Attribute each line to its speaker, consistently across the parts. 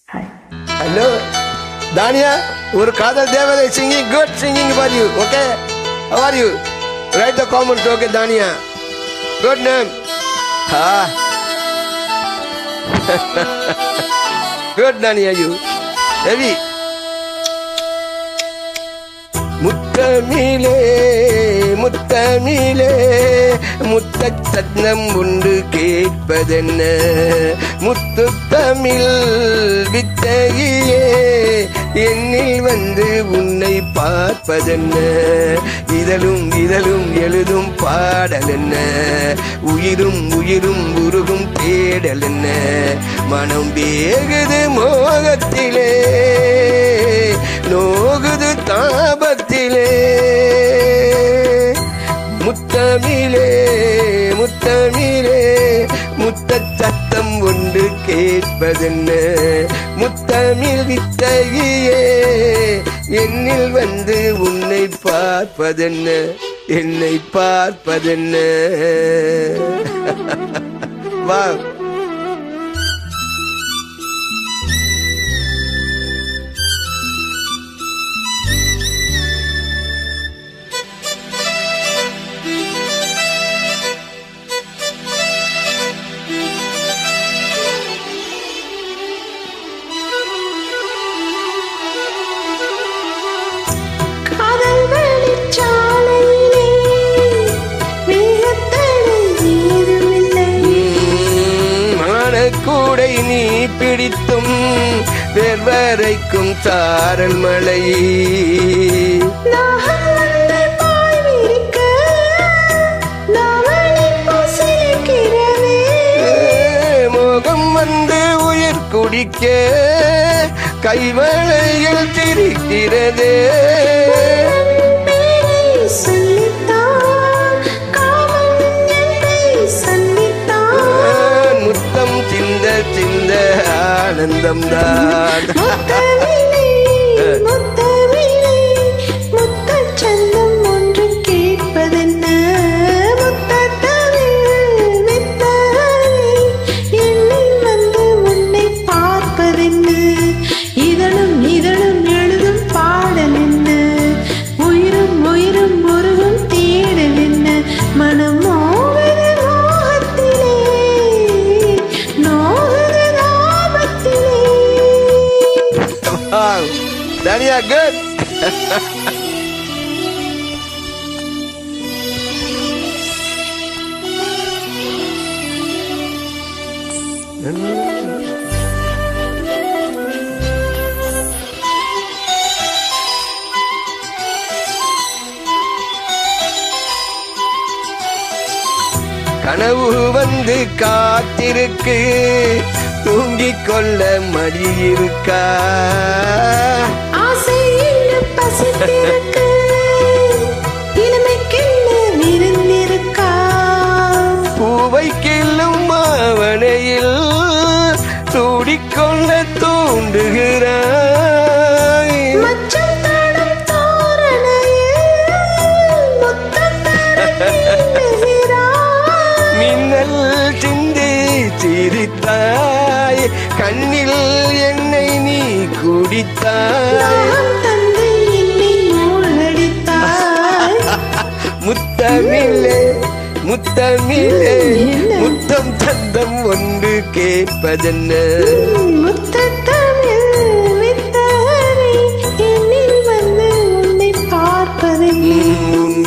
Speaker 1: Hello, Dania. ஒரு காதல் தேவதை singing good singing for you. Okay, how are you? Write the comment. Okay, Dania. Good name. Good, Dania. You heavy. முத்தமிழே முத்தமிழே முத்தச் சத்தம் உண்டு கேட்பதென்ன முத்துத்தமிழ் வித்தையே என்னில் வந்து உன்னை பார்ப்பதென்ன இதழும் இதழும் எழுதும் பாடல் என்ன உயிரும் உயிரும் உருகும் தேடல் என்ன மனம் வேகுது மோகத்திலே நோகுது தாபத்திலே முத்தமிழே முத்தமிழே முத்தச் சத்தம் ஒன்று கேட்பதென்ன முத்தமிழ் வித்தையே என்னில் வந்து உன்னை பார்ப்பதென்ன என்னை பார்ப்பதென்ன வா கூடை நீ பிடித்தும் வேர்வரைக்கும் சாரல் மழை மோகம் வந்து உயிர் குடிக்க கைவளையில் திரிக்கிறதே சிந்த ஆனந்தம் தான்
Speaker 2: முத்தச்சந்தம் ஒன்று கேட்பதென்ன என்னில் வந்து உன்னை பார்ப்பதென்ன இதழும் இதழும் எழுதும் பாடல் என்ன உயிரும் உயிரும் உருகும் தேடல் என்ன மனமோ
Speaker 1: Dania, good. கனவு வந்து காத்திருக்கு தூங்கிக் கொள்ள மடி இருக்கா பூவை கிள்ளும் மாவனையில் சூடிக்கொள்ள தூண்டுகிறாய் மின்னல் சிந்தி சிரித்தாய் கண்ணில் என்னை நீ குடித்தாய் முத்தமிழே முத்தமிழே முத்தம் சந்தம் ஒன்று கேட்பதென்ன
Speaker 2: முத்தமிழ் என்னில் வந்து உன்னை பார்ப்பதென்ன
Speaker 1: உன்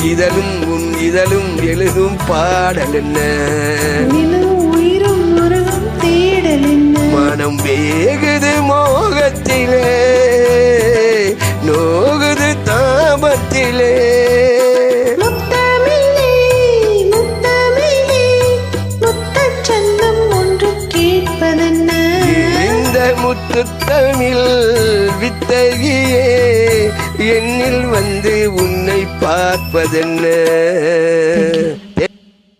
Speaker 1: இதழும் எழுதும் பாடல் என்ன
Speaker 2: உயிரும் உருகும் தேடல் என்ன
Speaker 1: மனம் வேகுது மோகத்திலே நோகுது தாபத்திலே முத்துத்தமிழ் வித்தையே என்னில் வந்து உன்னை பார்ப்பதென்ன